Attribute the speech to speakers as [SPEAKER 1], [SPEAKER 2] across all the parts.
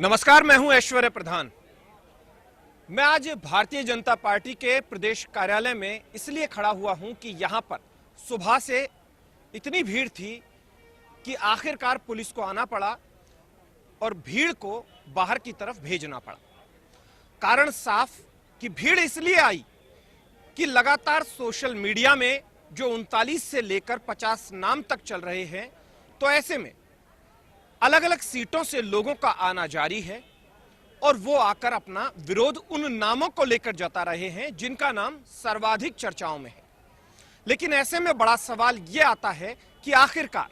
[SPEAKER 1] नमस्कार, मैं हूं ऐश्वर्य प्रधान। मैं आज भारतीय जनता पार्टी के प्रदेश कार्यालय में इसलिए खड़ा हुआ हूं कि यहां पर सुबह से इतनी भीड़ थी कि आखिरकार पुलिस को आना पड़ा और भीड़ को बाहर की तरफ भेजना पड़ा। कारण साफ कि भीड़ इसलिए आई कि लगातार सोशल मीडिया में जो 39 से लेकर 50 नाम तक चल रहे हैं, तो ऐसे में अलग अलग सीटों से लोगों का आना जारी है और वो आकर अपना विरोध उन नामों को लेकर जता रहे हैं जिनका नाम सर्वाधिक चर्चाओं में है। लेकिन ऐसे में बड़ा सवाल यह आता है कि आखिरकार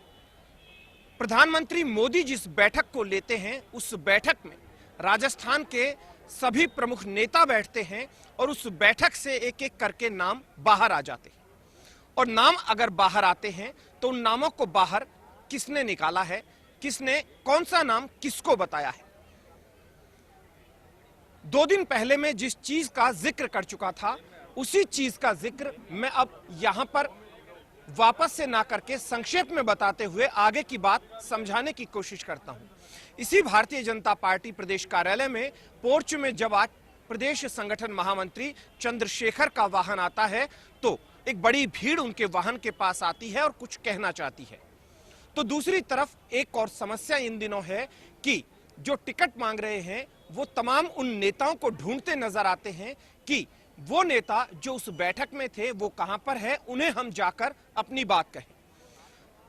[SPEAKER 1] प्रधानमंत्री मोदी जिस बैठक को लेते हैं, उस बैठक में राजस्थान के सभी प्रमुख नेता बैठते हैं और उस बैठक से एक एक करके नाम बाहर आ जाते हैं। और नाम अगर बाहर आते हैं तो उन नामों को बाहर किसने निकाला है, किसने कौन सा नाम किसको बताया है। 2 दिन पहले मैं जिस चीज का जिक्र कर चुका था, उसी चीज का जिक्र मैं अब यहां पर वापस से ना करके संक्षेप में बताते हुए आगे की बात समझाने की कोशिश करता हूं। इसी भारतीय जनता पार्टी प्रदेश कार्यालय में पोर्च में जब आज प्रदेश संगठन महामंत्री चंद्रशेखर का वाहन आता है तो एक बड़ी भीड़ उनके वाहन के पास आती है और कुछ कहना चाहती है। तो दूसरी तरफ एक और समस्या इन दिनों है कि जो टिकट मांग रहे हैं वो तमाम उन नेताओं को ढूंढते नजर आते हैं कि वो नेता जो उस बैठक में थे वो कहां पर है, उन्हें हम जाकर अपनी बात कहें।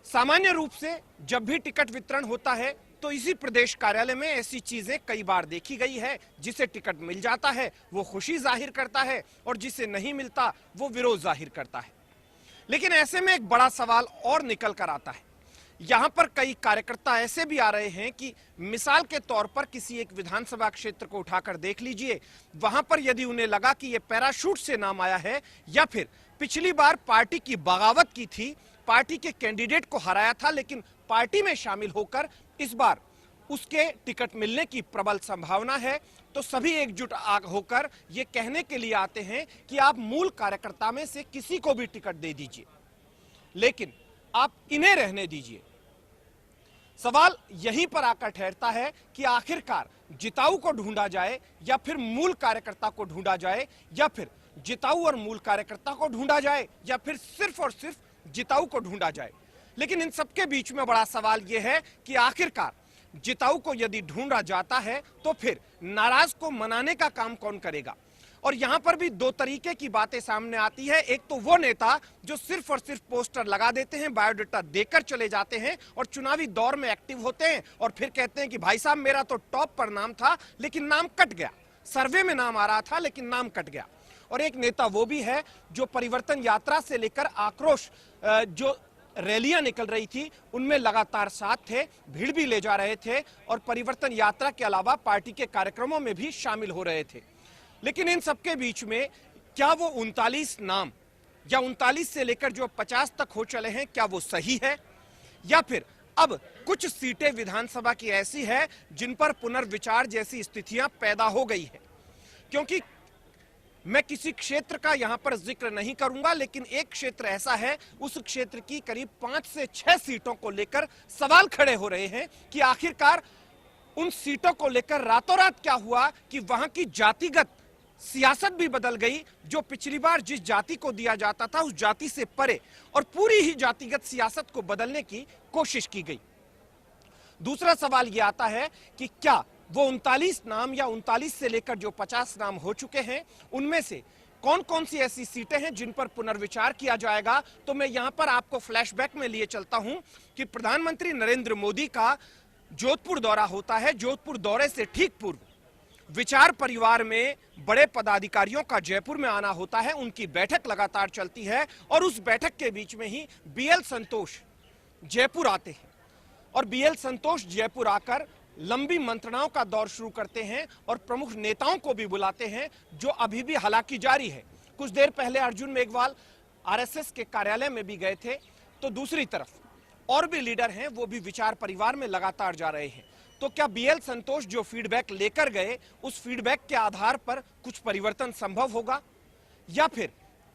[SPEAKER 1] सामान्य रूप से जब भी टिकट वितरण होता है तो इसी प्रदेश कार्यालय में ऐसी चीजें कई बार देखी गई है। जिसे टिकट मिल जाता है वो खुशी जाहिर करता है और जिसे नहीं मिलता वो विरोध जाहिर करता है। लेकिन ऐसे में एक बड़ा सवाल और निकल कर आता है। यहां पर कई कार्यकर्ता ऐसे भी आ रहे हैं कि मिसाल के तौर पर किसी एक विधानसभा क्षेत्र को उठाकर देख लीजिए, वहां पर यदि उन्हें लगा कि यह पैराशूट से नाम आया है या फिर पिछली बार पार्टी की बगावत की थी, पार्टी के कैंडिडेट को हराया था लेकिन पार्टी में शामिल होकर इस बार उसके टिकट मिलने की प्रबल संभावना है, तो सभी एकजुट होकर यह कहने के लिए आते हैं कि आप मूल कार्यकर्ता में से किसी को भी टिकट दे दीजिए, लेकिन आप इन्हें रहने दीजिए। सवाल यहीं पर आकर ठहरता है कि आखिरकार जिताऊ को ढूंढा जाए या फिर मूल कार्यकर्ता को ढूंढा जाए, या फिर जिताऊ और मूल कार्यकर्ता को ढूंढा जाए, या फिर सिर्फ और सिर्फ जिताऊ को ढूंढा जाए। लेकिन इन सबके बीच में बड़ा सवाल यह है कि आखिरकार जिताऊ को यदि ढूंढा जाता है तो फिर नाराज को मनाने का काम कौन करेगा। और यहां पर भी 2 तरीके की बातें सामने आती है। एक तो वो नेता जो सिर्फ और सिर्फ पोस्टर लगा देते हैं, बायोडाटा देकर चले जाते हैं और चुनावी दौर में एक्टिव होते हैं और फिर कहते हैं कि भाई साहब मेरा तो टॉप पर नाम था लेकिन नाम कट गया, सर्वे में नाम आ रहा था लेकिन नाम कट गया। और एक नेता वो भी है जो परिवर्तन यात्रा से लेकर आक्रोश जो रैलियां निकल रही थी उनमें लगातार साथ थे, भीड़ भी ले जा रहे थे और परिवर्तन यात्रा के अलावा पार्टी के कार्यक्रमों में भी शामिल हो रहे थे। लेकिन इन सबके बीच में क्या वो 39 नाम या 39 से लेकर जो 50 तक हो चले हैं, क्या वो सही है, या फिर अब कुछ सीटें विधानसभा की ऐसी है जिन पर पुनर्विचार जैसी स्थितियां पैदा हो गई है। क्योंकि मैं किसी क्षेत्र का यहां पर जिक्र नहीं करूंगा, लेकिन एक क्षेत्र ऐसा है, उस क्षेत्र की करीब 5 से 6 सीटों को लेकर सवाल खड़े हो रहे हैं कि आखिरकार उन सीटों को लेकर रातों रात क्या हुआ कि वहां की जातिगत सियासत भी बदल गई। जो पिछली बार जिस जाति को दिया जाता था उस जाति से परे और पूरी ही जातिगत सियासत को बदलने की कोशिश की गई। दूसरा सवाल यह आता है कि क्या वो 39 नाम या 39 से लेकर जो 50 नाम हो चुके हैं उनमें से कौन कौन सी ऐसी सीटें हैं जिन पर पुनर्विचार किया जाएगा। तो मैं यहां पर आपको फ्लैशबैक में लिए चलता हूं कि प्रधानमंत्री नरेंद्र मोदी का जोधपुर दौरा होता है। जोधपुर दौरे से ठीक पूर्व विचार परिवार में बड़े पदाधिकारियों का जयपुर में आना होता है, उनकी बैठक लगातार चलती है और उस बैठक के बीच में ही बीएल संतोष जयपुर आते हैं और बीएल संतोष जयपुर आकर लंबी मंत्रणाओं का दौर शुरू करते हैं और प्रमुख नेताओं को भी बुलाते हैं जो अभी भी हालांकि जारी है। कुछ देर पहले अर्जुन मेघवाल आरएसएस के कार्यालय में भी गए थे, तो दूसरी तरफ और भी लीडर हैं वो भी विचार परिवार में लगातार जा रहे हैं। तो क्या बीएल संतोष जो फीडबैक लेकर गए उस फीडबैक के आधार पर कुछ परिवर्तन संभव होगा, या फिर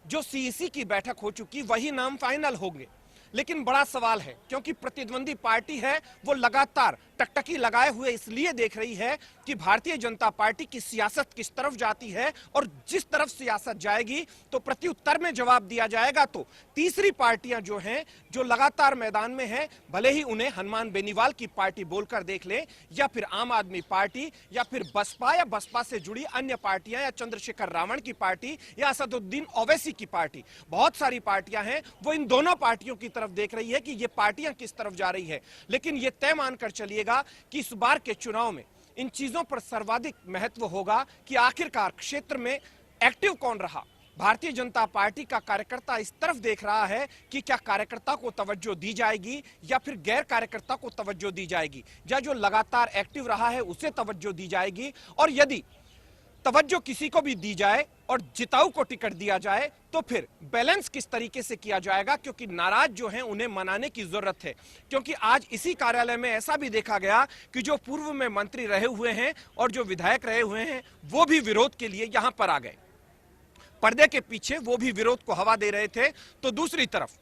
[SPEAKER 1] जो सीईसी की बैठक हो चुकी वही नाम फाइनल होंगे। लेकिन बड़ा सवाल है, क्योंकि प्रतिद्वंदी पार्टी है वो लगातार टकटकी लगाए हुए इसलिए देख रही है कि भारतीय जनता पार्टी की सियासत किस तरफ जाती है, और जिस तरफ सियासत जाएगी तो प्रत्युत्तर में जवाब दिया जाएगा। तो तीसरी पार्टियां जो हैं, जो लगातार मैदान में हैं, भले ही उन्हें हनुमान बेनीवाल की पार्टी बोलकर देख लें, या फिर आम आदमी पार्टी, या फिर बसपा, या बसपा से जुड़ी अन्य पार्टियां, या चंद्रशेखर रावण की पार्टी, या असदुद्दीन ओवैसी की पार्टी, बहुत सारी पार्टियां हैं, वो इन दोनों पार्टियों की तरफ देख रही है कि ये पार्टियां किस तरफ जा रही है। लेकिन ये तय मानकर चलिएगा कि इस बार के चुनाव में इन चीजों पर सर्वाधिक महत्व होगा कि आखिरकार क्षेत्र में एक्टिव कौन रहा। भारतीय जनता पार्टी का कार्यकर्ता इस तरफ देख रहा है कि क्या कार्यकर्ता को तवज्जो दी जाएगी या फिर गैर कार्यकर्ता को तवज्जो दी जाएगी, या जो लगातार एक्टिव रहा है उसे तवज्जो दी जाएगी। और यदि तवज्जो किसी को भी दी जाए और जिताऊ को टिकट दिया जाए तो फिर बैलेंस किस तरीके से किया जाएगा, क्योंकि नाराज जो हैं उन्हें मनाने की जरूरत है। क्योंकि आज इसी कार्यालय में ऐसा भी देखा गया कि जो पूर्व में मंत्री रहे हुए हैं और जो विधायक रहे हुए हैं वो भी विरोध के लिए यहां पर आ गए, पर्दे के पीछे वो भी विरोध को हवा दे रहे थे। तो दूसरी तरफ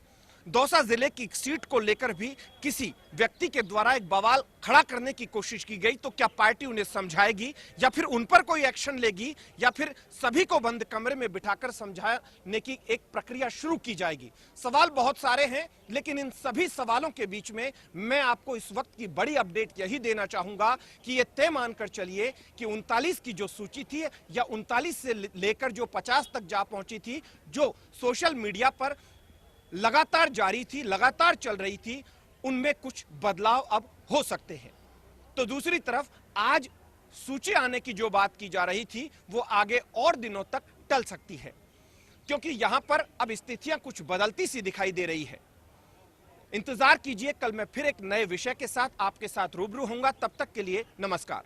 [SPEAKER 1] दौसा जिले की सीट को लेकर भी किसी व्यक्ति के द्वारा एक बवाल खड़ा करने की कोशिश की गई। तो क्या पार्टी उन्हें समझाएगी, या फिर उन पर कोई एक्शन लेगी, या फिर सभी को बंद कमरे में बिठाकर समझाने की एक प्रक्रिया शुरू की जाएगी। सवाल बहुत सारे हैं, लेकिन इन सभी सवालों के बीच में मैं आपको इस वक्त की बड़ी अपडेट यही देना चाहूंगा कि यह तय मानकर चलिए कि 39 की जो सूची थी, या 39 से लेकर जो 50 तक जा पहुंची थी, जो सोशल मीडिया पर लगातार जारी थी, लगातार चल रही थी, उनमें कुछ बदलाव अब हो सकते हैं। तो दूसरी तरफ आज सूची आने की जो बात की जा रही थी वो आगे और दिनों तक टल सकती है, क्योंकि यहां पर अब स्थितियां कुछ बदलती सी दिखाई दे रही है। इंतजार कीजिए, कल मैं फिर एक नए विषय के साथ आपके साथ रूबरू होऊंगा। तब तक के लिए नमस्कार।